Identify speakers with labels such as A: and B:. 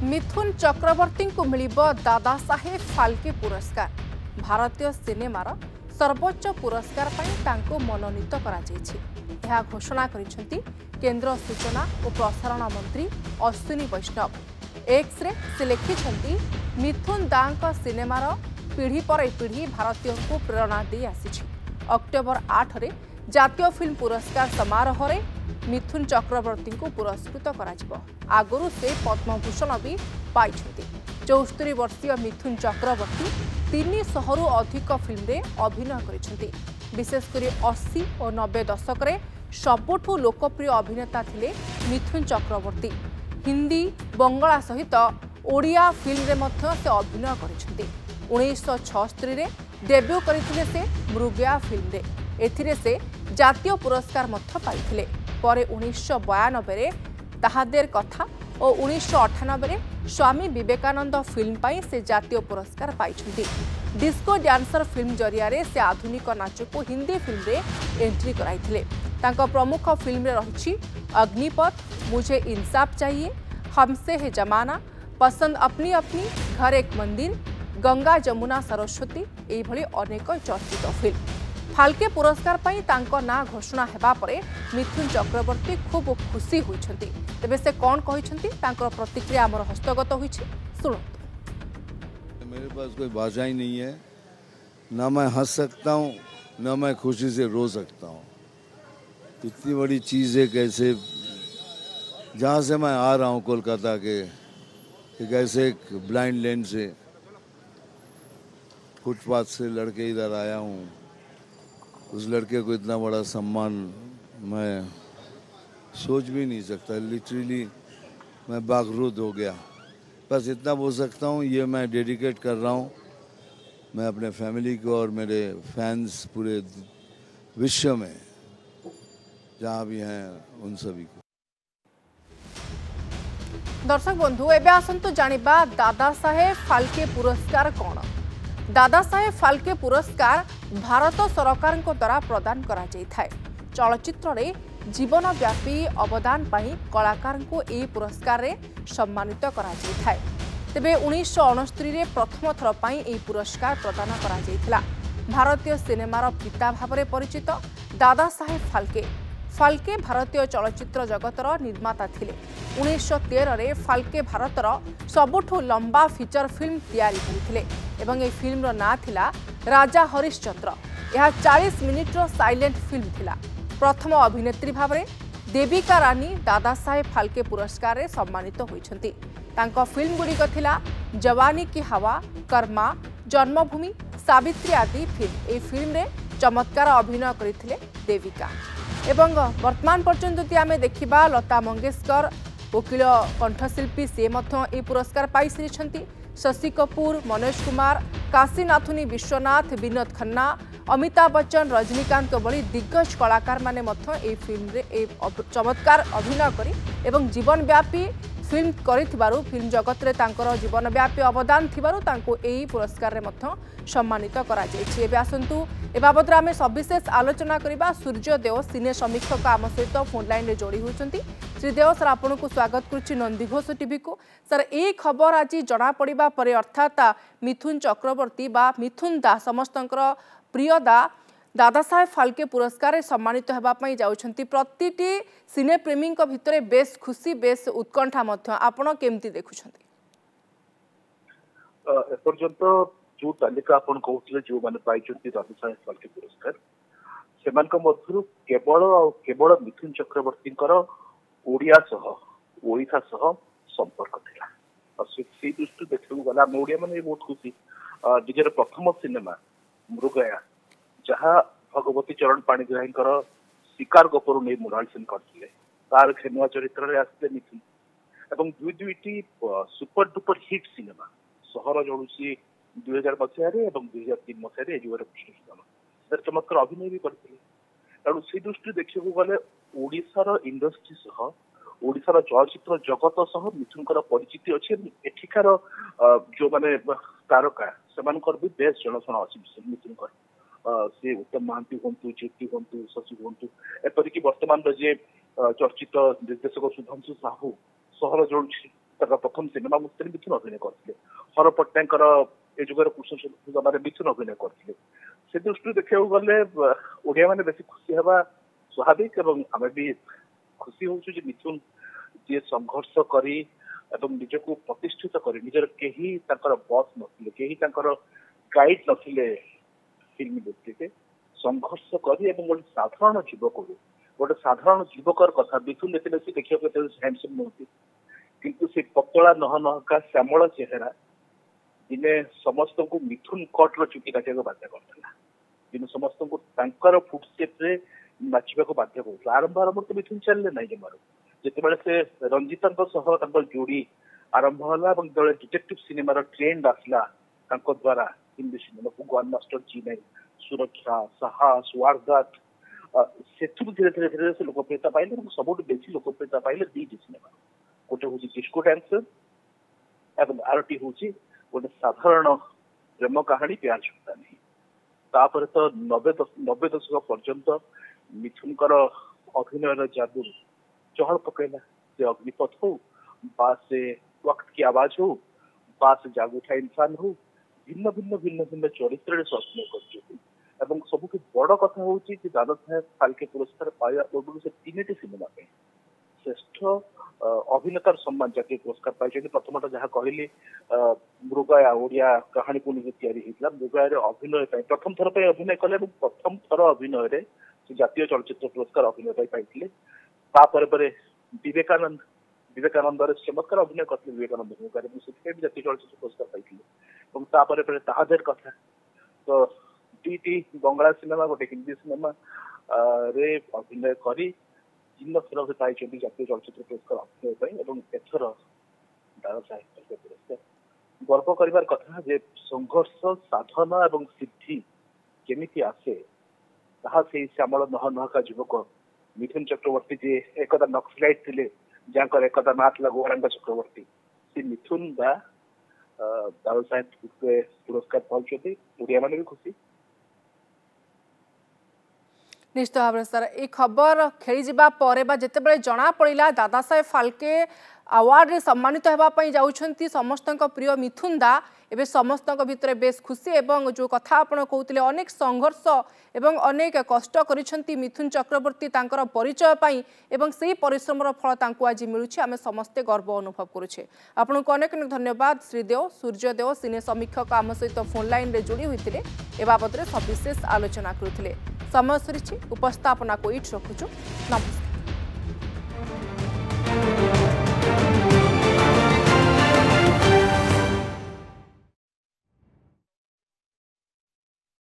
A: मिथुन चक्रवर्ती को मिलिब दादा साहेब फाल्के पुरस्कार। भारतीय सिनेमार सर्वोच्च पुरस्कार पर मनोनीत करा घोषणा करिसेंती केंद्र सूचना और प्रसारण मंत्री अश्विनी वैष्णव। एक्स रे से लिखिछंती मिथुन दांक सिनेमार पीढ़ी पर पीढ़ी भारतीयों को प्रेरणा दे आसी। अक्टोबर 8 रे जातीय फिल्म पुरस्कार समारोह रे मिथुन चक्रवर्ती को पुरस्कृत करा। आगुरी से पद्मभूषण भी पाई। 74 वर्षीय मिथुन चक्रवर्ती 300 अधिक फिल्म रे अभिनय करिसेंती। विशेषकर 80 और 90 दशक रे सबुठु लोकप्रिय अभिनेता थिले मिथुन चक्रवर्ती। हिंदी बंगला सहित ओडिया फिल्म रे मध्य से अभिनय करिसेंती। 1976 रे डेब्यू करथिले से मृगया फिल्म रे। एथिरे से जातीय पुरस्कार मध्य पाइथिले। पर 1992 रे ताहादेर कथा और 1998 रे स्वामी विवेकानंद फिल्म पाई से जातीय पुरस्कार पाइछंती। डिस्को डांसर फिल्म जरिया रे से आधुनिक नाच को हिंदी फिल्म रे एंट्री कराइथिले। तांको प्रमुख फिल्म रे रहिछि अग्निपथ, मुझे इंसाफ चाहिए, हमसे है जमाना, पसंद अपनी अपनी, घर एक मंदिर, गंगा जमुना सरस्वती एई भली अनेक चर्चित फिल्म। फाल्के पुरस्कार पाई तांको ना घोषणा हेबा परे मिथुन चक्रवर्ती खूब खुशी होइछंती। तेबे से कौन कहिछंती तांको प्रतिक्रिया हमर हस्तगत होइछि, सुनंतु।
B: मेरे पास कोई भाषा ही नहीं है, ना मैं हंस सकता हूँ ना मैं खुशी से रो सकता हूँ। इतनी बड़ी चीज़ है, कैसे जहाँ से मैं आ रहा हूँ कोलकाता के एक ऐसे एक ब्लाइंड लेन से फुटपाथ से लड़के इधर आया हूँ। उस लड़के को इतना बड़ा सम्मान मैं सोच भी नहीं सकता। लिटरली मैं बागरूद हो गया। बस इतना बोल सकता हूँ, ये मैं डेडिकेट कर रहा हूँ मैं अपने फैमिली को और मेरे फैंस पूरे विश्व में जहाँ भी हैं उन सभी को।
A: दर्शक बंधु एबे आसंतु जानिबा दादा साहेब फाल्के पुरस्कार कौन। दादा साहेब फाल्के पुरस्कार भारत सरकार द्वारा प्रदान करा जाइथाय। चलचित्र रे जीवनव्यापी अवदान पाई कलाकार को ए पुरस्कार रे सम्मानित करा जाइथाय। तेबे 1969 रे प्रथम थर पाई ए पुरस्कार प्रदान करा जाइथिला। भारतीय सिनेमार पिता भाबरे परिचित दादा साहेब फाल्के भारतीय चलचित्र जगतर निर्माता थिले। 1913 रे फाल्के भारतर सबुठु लंबा फीचर फिल्म तैयारी करथिले एवं ए फिल्मर ना थिला राजा हरिश्चंद्र। यह 40 मिनिट्र साइलेंट फिल्म थिला। प्रथम अभिनेत्री भावरे देविका रानी दादा साहेब फाल्के पुरस्कार रे सम्मानित होइछंती। तांको फिल्म गुड़िक थिला जवानी की हवा, कर्मा, जन्मभूमि, सावित्री आदि फिल्म। ए फिल्म रे चमत्कार अभिनय करथिले देविका। एवं वर्तमान पर्यंत जदि आमे देखिबा लता मंगेशकर वकील कंठशिल्पी से ए पुरस्कार पाई सारिछंती। शशि कपूर, मनोज कुमार, काशीनाथुनी विश्वनाथ, विनोद खन्ना, अमिताभ बच्चन, रजनीकांत भली दिग्गज कलाकार माने ए फिल्म रे ए चमत्कार अभिनय करी एवं जीवनव्यापी फिल्म करिथिबारु फिल्म जगत रे तांकर जीवनव्यापी अवदान थिबारु तांको एही पुरस्कार रे मध्य सम्मानित करा जायछि। एबे आसंतु ए बाबत आमे सविशेष आलोचना करिबा। सूर्य देव सिने समीक्षक आम सहित फोन लाइन रे जोड़ी होचंती। श्री देव सर आपन को स्वागत करुछि नंदीघोष टीवी को। सर ए खबर आज जना पड़िबा परे अर्थात मिथुन चक्रवर्ती बा मिथुन दा समस्तंकर प्रिय दादा साहेब फाल्के पुरस्कार सम्मानित होगापी जाउछंती। प्रतिटी सिने प्रेमी भितर बेस खुशी बेस उत्कंठा आपण केमती देखुछंती?
C: एपर्यंत जो तालिका आपण कहउतले जो माने पाइछंती दादा साहेब फाल्के पुरस्कार सेमान मध्यरु केवल मिथुन चक्रवर्ती ओडिया सह ओडिशा सह संपर्क थिला। से दृष्टि देखा गला ओडिया माने बहुत खुशी निजर प्रथम सिनेमा मृगया जहाँ भगवती चरण पाणिग्राही शिकार गोपरू नहीं मृणाल सेन करते तार खेनुआ चरित्र रे आसते मिथुन एवं दुईटी सुपर डुपर हिट सिनेमा सहर जड़ुसी 2000 मसीह 2003 मसीह युवर कृष्ण चमत्कार अभिनय भी करते तेणु से दृष्टि देखा गले ओडिशार इंडस्ट्री सह ओडिशार चलचित्र जगत सह मिथुनकर परिचिति अच्छी एठिकार जो माने तारका से भी बेस जनाशुना अच्छी मिथुनकर से उत्तम महांती हूँ ज्योति हूँ शशि हूँ एपरिक वर्तमान जे चर्चित निर्देशक सुधांशु साहू सहर जोड़ी प्रथम सिनेमा मुक्ति मिथुन अभिनय करते हर पट्टनायक ए जुगर कृष्ण सभार मिथुन अभिनय करते से दृष्टि देखा गले ओडिया मैंने बेसी खुशी हवा स्वाभाविक आम भी खुशी हूँ मिथुन जी संघर्ष करी निजक प्रतिष्ठित कर निजर कहीं बस नथिले कहीं गाइड नथिले फिल्म इंडस्ट्री संघर्ष कर गोटे साधारण युवक गोटे साधारण युवकर कथा मिथुन एत बेसी देखा हैंडसम नौती किंतु से पतला नहका श्यामल चेहरा दिने समस्त को मिथुन कट चुटी काटा बाध्य करता दिने समस्त को फुटस्टेप नाचवा बाध्य कर आरंभ आरंभ तो मिथुन चलने ना जमार जिते से रंजिता जोड़ी आरंभ है डिटेक्टिव सिनेमार ट्रेंड आसला द्वारा हिंदी सिनेमा को गन मास्टर जी नहीं सुरक्षा साहस वारदात से धीरे धीरे धीरे से लोकप्रियता पाइले सब बेसी लोकप्रियता पाइले दीटी सिनेमा गोटे हूँ डिस्को डांसर एवं आरटी हूँ गोटे साधारण प्रेम कहानी प्यार छुटा नहीं तापर तो 90 दशक पर्यंत मिथुनकर अभिनय जादू चहल पकड़ा से अग्निपथ हो बा से वक्त की आवाज हो बा से जाग उठा इंसान हो भिन्न भिन्न भिन्न भिन्न चरित्र से अभिनय कर सब बड़ कथा हूँ दादा साहेब फाल्के पुरस्कार पाइबा पूर्व से 3टी सिनेमा श्रेष्ठ अभिनेतार सम्मान जातीय पुरस्कार पाई प्रथम जहाँ कहली मृगया ओडिया कहानी को निजे या मृगया अभिनय प्रथम थर पर अभिनय कले प्रथम थर अभिनय जातीय चलचित्र पुरस्कार अभिनय पाई विवेकानंद चमत्कार अभिनय करते विवेकानंद जातीय चलचित्र पुरस्कार पाई ताहादेर कथा तो दुईटी बंगला सिनेमा गोटे हिंदी सिनेमा रे अभिनय करी जिन थर से पाई जातीय चलचित्र पुरस्कार अभिनय एथर दादा साहेब पुरस्कार गर्व कर कथा जे संघर्ष साधना और सिद्धि केमिति आसे ताहा से श्यामल नहका युवक मिथुन चक्रवर्ती जे एकदा नक्सलाइट थे जहाँ एकदा ना था गौरांग चक्रवर्ती से मिथुन बा दादा साहेब पुरस्कार पाँच ओडिया मैंने भी खुशी
A: निश्चित भाव सर ये खबर खेली जिबा परे बा जेतेबेले जना पड़िला दादा साहेब फाल्के अवार्ड रे सम्मानित हेबा पई जाउछंती समस्तक प्रिय मिथुन दा एबे समस्तक भितरे बेस खुशी एवं जो कथा आपण कहउतिले अनेक संघर्ष एवं अनेक कष्ट करिसंती मिथुन चक्रवर्ती तांकर परिचय पाई एवं सेही परिश्रमर फल तांकु आज मिलुछि आमे समस्ते गर्व अनुभव करुछे आपनको अनेक अनेक धन्यवाद श्रीदेव सूर्यदेव सिने समीक्षक आम सहित फोन लाइन रे जोड़ी होइतिले ए बाबत रे सविशेष आलोचना करुथिले समय सरिछि उपस्थापना को इट रखुछु नमस्कार।